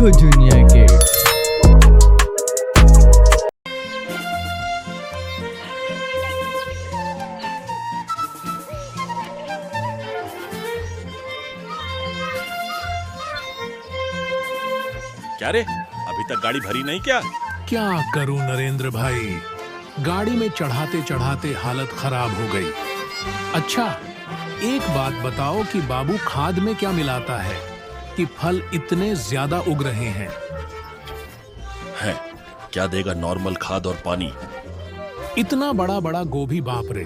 Eco दुनिया kids. क्या रे, अभी तक गाड़ी भरी नहीं क्या? क्या करूं नरेंद्र भाई, गाड़ी में चढ़ाते चढ़ाते हालत खराब हो गई। अच्छा, एक बात बताओ कि बाबू खाद में क्या मिलाता है कि फल इतने ज्यादा उग रहे हैं? है क्या देगा नॉर्मल खाद और पानी। इतना बड़ा बड़ा गोभी, बाप रे,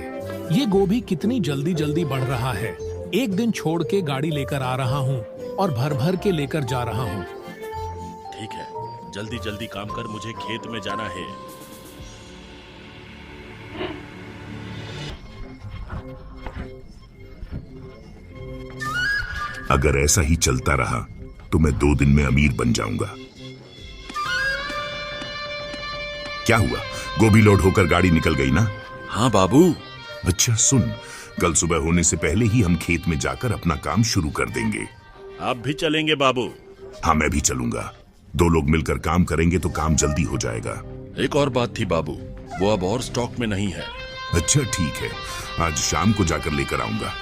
ये गोभी कितनी जल्दी जल्दी बढ़ रहा है। एक दिन छोड़ के गाड़ी लेकर आ रहा हूँ और भर भर के लेकर जा रहा हूँ। ठीक है, जल्दी जल्दी काम कर, मुझे खेत में जाना है। अगर ऐसा ही चलता रहा तो मैं 2 दिन में अमीर बन जाऊंगा। क्या हुआ, गोभी लोड होकर गाड़ी निकल गई ना? हाँ बाबू। अच्छा सुन, कल सुबह होने से पहले ही हम खेत में जाकर अपना काम शुरू कर देंगे। आप भी चलेंगे बाबू? हाँ, मैं भी चलूंगा। 2 लोग मिलकर काम करेंगे तो काम जल्दी हो जाएगा। एक और बात थी बाबू, वो अब और स्टॉक में नहीं है। अच्छा ठीक है, आज शाम को जाकर लेकर आऊंगा।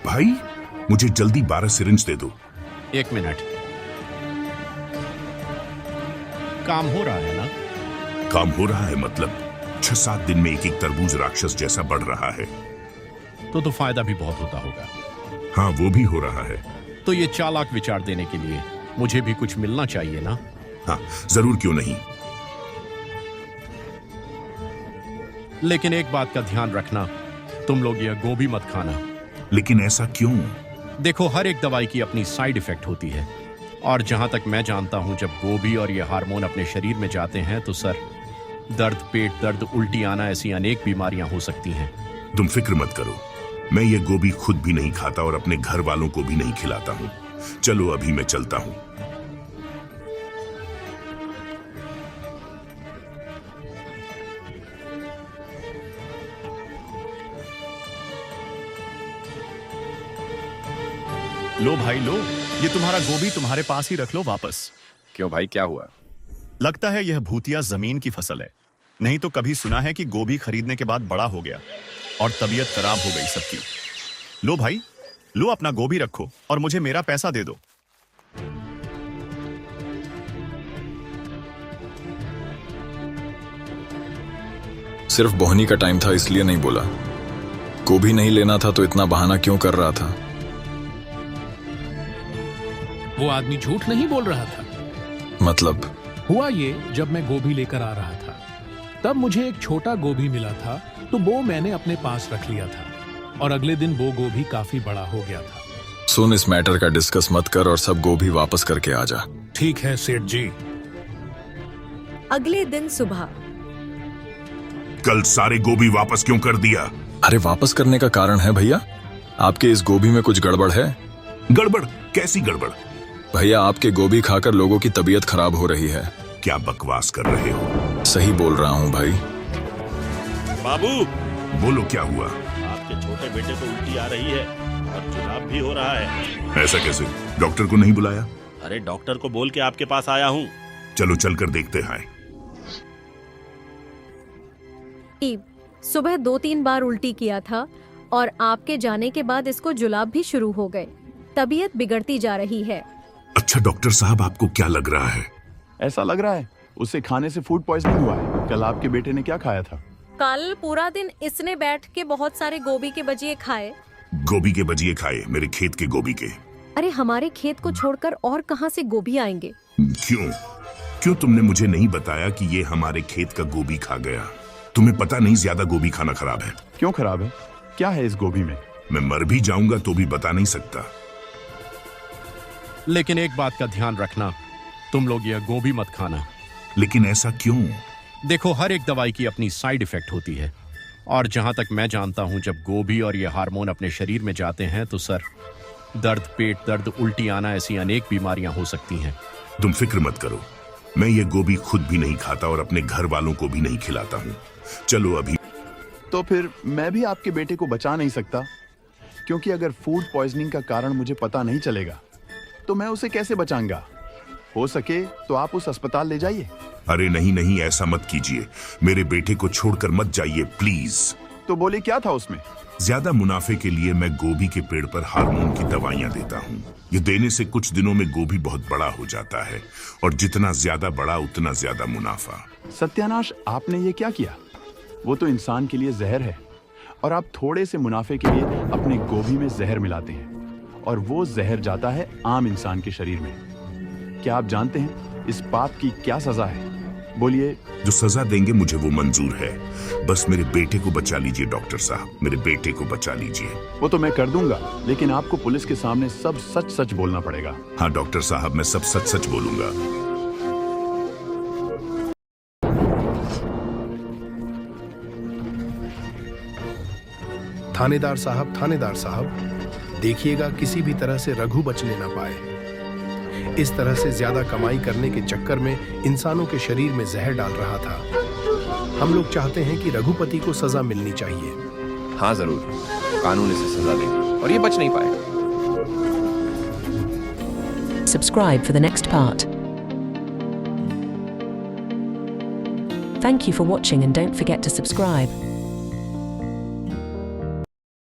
भाई, मुझे जल्दी 12 सिरिंज दे दो। 1 मिनट, काम हो रहा है ना? काम हो रहा है मतलब 6-7 दिन में एक एक तरबूज राक्षस जैसा बढ़ रहा है। तो फायदा भी बहुत होता होगा। हाँ, वो भी हो रहा है। तो ये चालाक विचार देने के लिए मुझे भी कुछ मिलना चाहिए ना? हाँ जरूर, क्यों नहीं। लेकिन एक बात का ध्यान रखना, तुम लोग यह गोभी मत खाना। लेकिन ऐसा क्यों? देखो, हर एक दवाई की अपनी साइड इफेक्ट होती है, और जहां तक मैं जानता हूं, जब गोभी और ये हार्मोन अपने शरीर में जाते हैं तो सर दर्द, पेट दर्द, उल्टी आना, ऐसी अनेक बीमारियां हो सकती हैं। तुम फिक्र मत करो, मैं ये गोभी खुद भी नहीं खाता और अपने घर वालों को भी नहीं खिलाता हूँ। चलो अभी मैं चलता हूँ। लो भाई लो, ये तुम्हारा गोभी तुम्हारे पास ही रख लो वापस। क्यों भाई, क्या हुआ? लगता है यह भूतिया जमीन की फसल है। नहीं तो कभी सुना है कि गोभी खरीदने के बाद बड़ा हो गया और तबीयत खराब हो गई सबकी। लो भाई लो, अपना गोभी रखो और मुझे मेरा पैसा दे दो। सिर्फ बोहनी का टाइम था इसलिए नहीं बोला। गोभी नहीं लेना था तो इतना बहाना क्यों कर रहा था? वो आदमी झूठ नहीं बोल रहा था। मतलब? हुआ ये, जब मैं गोभी लेकर आ रहा था तब मुझे एक छोटा गोभी मिला था, तो वो मैंने अपने पास रख लिया था और अगले दिन वो गोभी काफी बड़ा हो गया था। सुन, इस मैटर का डिस्कस मत कर और सब गोभी वापस करके आ जा। ठीक है सेठ जी। अगले दिन सुबह। कल सारे गोभी वापस क्यों कर दिया? अरे वापस करने का कारण है भैया, आपके इस गोभी में कुछ गड़बड़ है। गड़बड़? कैसी गड़बड़? भैया, आपके गोभी खाकर लोगों की तबीयत खराब हो रही है। क्या बकवास कर रहे हो? सही बोल रहा हूँ भाई। बाबू बोलो, क्या हुआ? आपके छोटे बेटे को उल्टी आ रही है और जुलाब भी हो रहा है। ऐसा कैसे? डॉक्टर को नहीं बुलाया? अरे डॉक्टर को बोल के आपके पास आया हूँ। चलो चलकर देखते हैं। सुबह 2-3 बार उल्टी किया था और आपके जाने के बाद इसको जुलाब भी शुरू हो गए। तबीयत बिगड़ती जा रही है। अच्छा डॉक्टर साहब, आपको क्या लग रहा है? ऐसा लग रहा है उसे खाने से फूड पॉइजनिंग हुआ है। कल आपके बेटे ने क्या खाया था? कल पूरा दिन इसने बैठ के बहुत सारे गोभी के भजिए खाए। गोभी के भजिए खाए? मेरे खेत के गोभी के? अरे हमारे खेत को छोड़कर और कहां से गोभी आएंगे? क्यों क्यों तुमने मुझे नहीं बताया कि ये हमारे खेत का गोभी खा गया? तुम्हें पता नहीं ज्यादा गोभी खाना खराब है? क्यों खराब है? क्या है इस गोभी में? मैं मर भी जाऊंगा तो भी बता नहीं सकता। लेकिन एक बात का ध्यान रखना, तुम लोग यह गोभी मत खाना। लेकिन ऐसा क्यों? देखो, हर एक दवाई की अपनी साइड इफेक्ट होती है, और जहां तक मैं जानता हूं, जब गोभी और ये हार्मोन अपने शरीर में जाते हैं तो सर दर्द, पेट दर्द, उल्टी आना, ऐसी अनेक बीमारियां हो सकती हैं। तुम फिक्र मत करो, मैं ये गोभी खुद भी नहीं खाता और अपने घर वालों को भी नहीं खिलाता हूँ। चलो अभी। तो फिर मैं भी आपके बेटे को बचा नहीं सकता? क्योंकि अगर फूड पॉइजनिंग का कारण मुझे पता नहीं चलेगा तो मैं उसे कैसे बचाऊंगा। हो सके तो आप उस अस्पताल ले जाइए। अरे नहीं नहीं, ऐसा मत कीजिए। मेरे बेटे को छोड़कर मत जाइए प्लीज। तो बोले क्या था उसमें? ज्यादा मुनाफे के लिए मैं गोभी के पेड़ पर हार्मोन की दवाइयां देता हूँ। ये देने से कुछ दिनों में गोभी बहुत बड़ा हो जाता है और जितना ज्यादा बड़ा उतना ज्यादा मुनाफा। सत्यानाश, आपने ये क्या किया? वो तो इंसान के लिए जहर है और आप थोड़े से मुनाफे के लिए अपने गोभी में जहर मिलाते हैं और वो जहर जाता है आम इंसान के शरीर में। क्या आप जानते हैं इस पाप की क्या सजा है? बोलिए। जो सजा देंगे मुझे वो मंजूर है, बस मेरे बेटे को बचा लीजिए डॉक्टर साहब, मेरे बेटे को बचा लीजिए। वो तो मैं कर दूंगा, लेकिन आपको पुलिस के सामने सब सच सच बोलना पड़ेगा। हाँ डॉक्टर साहब, मैं सब सच सच बोलूंगा। थानेदार साहब, देखिएगा किसी भी तरह से रघु बचने ना पाए। इस तरह से ज्यादा कमाई करने के चक्कर में इंसानों के शरीर में जहर डाल रहा था। हम लोग चाहते हैं कि रघुपति को सजा मिलनी चाहिए। हाँ जरूर, कानून इसे सजा देगा और ये बच नहीं पाएगा। Subscribe for the next part. Thank you for watching and don't forget to subscribe.